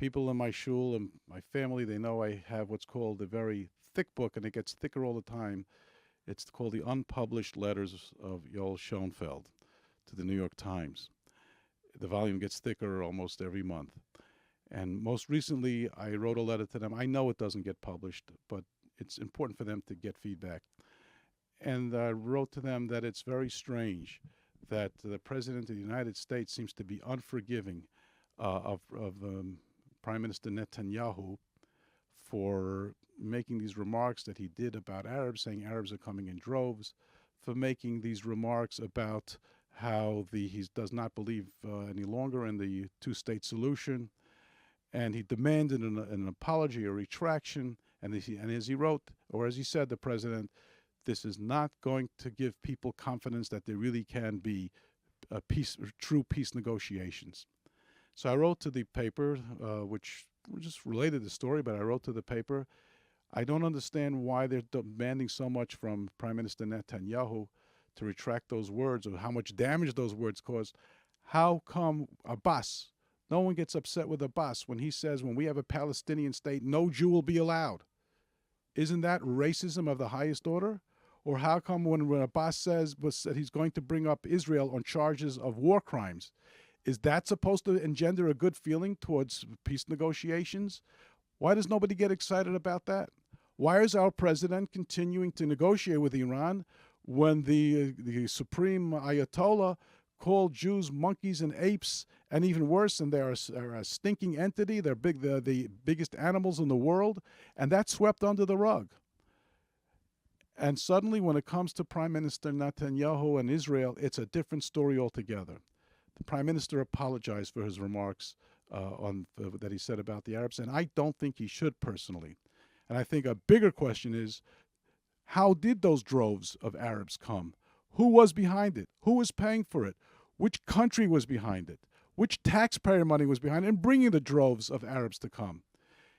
People in my shul and my family, they know I have what's called a very thick book, and it gets thicker all the time. It's called The Unpublished Letters of Yoel Schonfeld to the New York Times. The volume gets thicker almost every month. And most recently, I wrote a letter to them. I know it doesn't get published, but it's important for them to get feedback. And I wrote to them that it's very strange that the President of the United States seems to be unforgiving of Prime Minister Netanyahu for making these remarks that he did about Arabs, saying Arabs are coming in droves, for making these remarks about how he does not believe any longer in the two-state solution. And he demanded an apology, a retraction. And as he wrote, or as he said, the president, this is not going to give people confidence that there really can be true peace negotiations. So I wrote to the paper, which just related to the story, but I wrote to the paper, I don't understand why they're demanding so much from Prime Minister Netanyahu to retract those words, or how much damage those words cause. How come Abbas, no one gets upset with Abbas when he says, when we have a Palestinian state, no Jew will be allowed? Isn't that racism of the highest order? Or how come when Abbas says that he's going to bring up Israel on charges of war crimes, is that supposed to engender a good feeling towards peace negotiations? Why does nobody get excited about that? Why is our president continuing to negotiate with Iran when the supreme Ayatollah called Jews monkeys and apes, and even worse, and they're a stinking entity, they're the biggest animals in the world, and that's swept under the rug? And suddenly, when it comes to Prime Minister Netanyahu and Israel, it's a different story altogether. The Prime Minister apologized for his remarks that he said about the Arabs, and I don't think he should personally. And I think a bigger question is, how did those droves of Arabs come? Who was behind it? Who was paying for it? Which country was behind it? Which taxpayer money was behind it in bringing the droves of Arabs to come?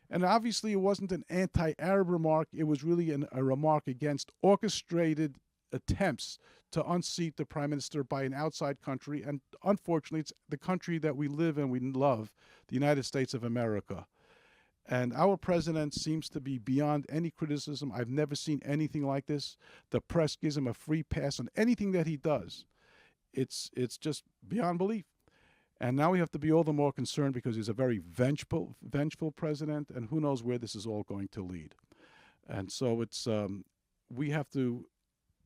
And obviously it wasn't an anti-Arab remark. It was really a remark against orchestrated attempts to unseat the prime minister by an outside country. And unfortunately, it's the country that we live in, we love, the United States of America. And our president seems to be beyond any criticism. I've never seen anything like this. The press gives him a free pass on anything that he does. It's just beyond belief. And now we have to be all the more concerned because he's a very vengeful president, and who knows where this is all going to lead. And so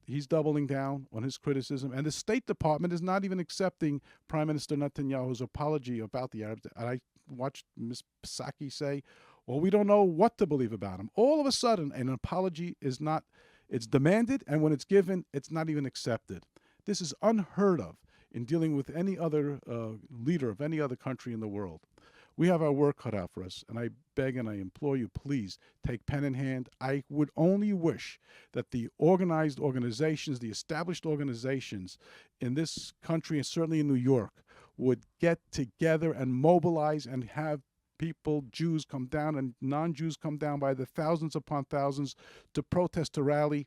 he's doubling down on his criticism, and the State Department is not even accepting Prime Minister Netanyahu's apology about the Arabs. And I watched Ms. Psaki say, well, we don't know what to believe about him. All of a sudden, an apology it's demanded, and when it's given, it's not even accepted. This is unheard of in dealing with any other leader of any other country in the world. We have our work cut out for us, and I beg and I implore you, please take pen in hand. I would only wish that the organized organizations, the established organizations in this country, and certainly in New York, would get together and mobilize and have people, Jews, come down and non-Jews come down by the thousands upon thousands to protest, to rally,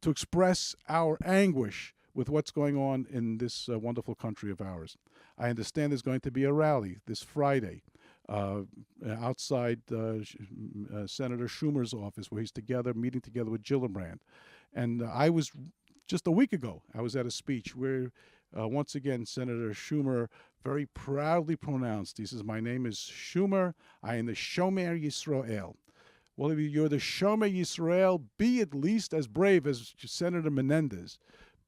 to express our anguish with what's going on in this wonderful country of ours. I understand there's going to be a rally this Friday outside Senator Schumer's office, where he's meeting together with Gillibrand. And I was, just a week ago, I was at a speech where once again Senator Schumer very proudly pronounced, he says, my name is Schumer, I am the Shomer Yisrael. Well, if you're the Shomer Yisrael, be at least as brave as Senator Menendez.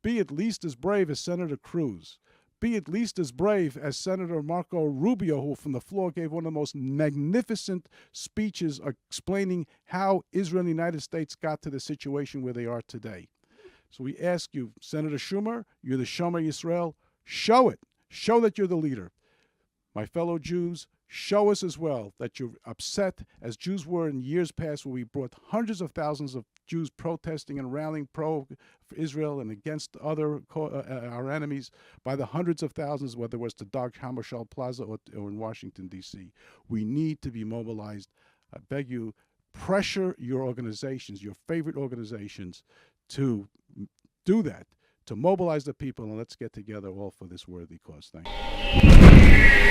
Be at least as brave as Senator Cruz. Be at least as brave as Senator Marco Rubio, who from the floor gave one of the most magnificent speeches explaining how Israel and the United States got to the situation where they are today. So we ask you, Senator Schumer, you're the Shomer Yisrael, show it. Show that you're the leader. My fellow Jews, show us as well that you're upset, as Jews were in years past, where we brought hundreds of thousands of Jews protesting and rallying for Israel and against our enemies by the hundreds of thousands, whether it was to Dag Hammarskjöld Plaza or in Washington, D.C. We need to be mobilized. I beg you, pressure your organizations, your favorite organizations, to do that, to mobilize the people, and let's get together all for this worthy cause. Thank you.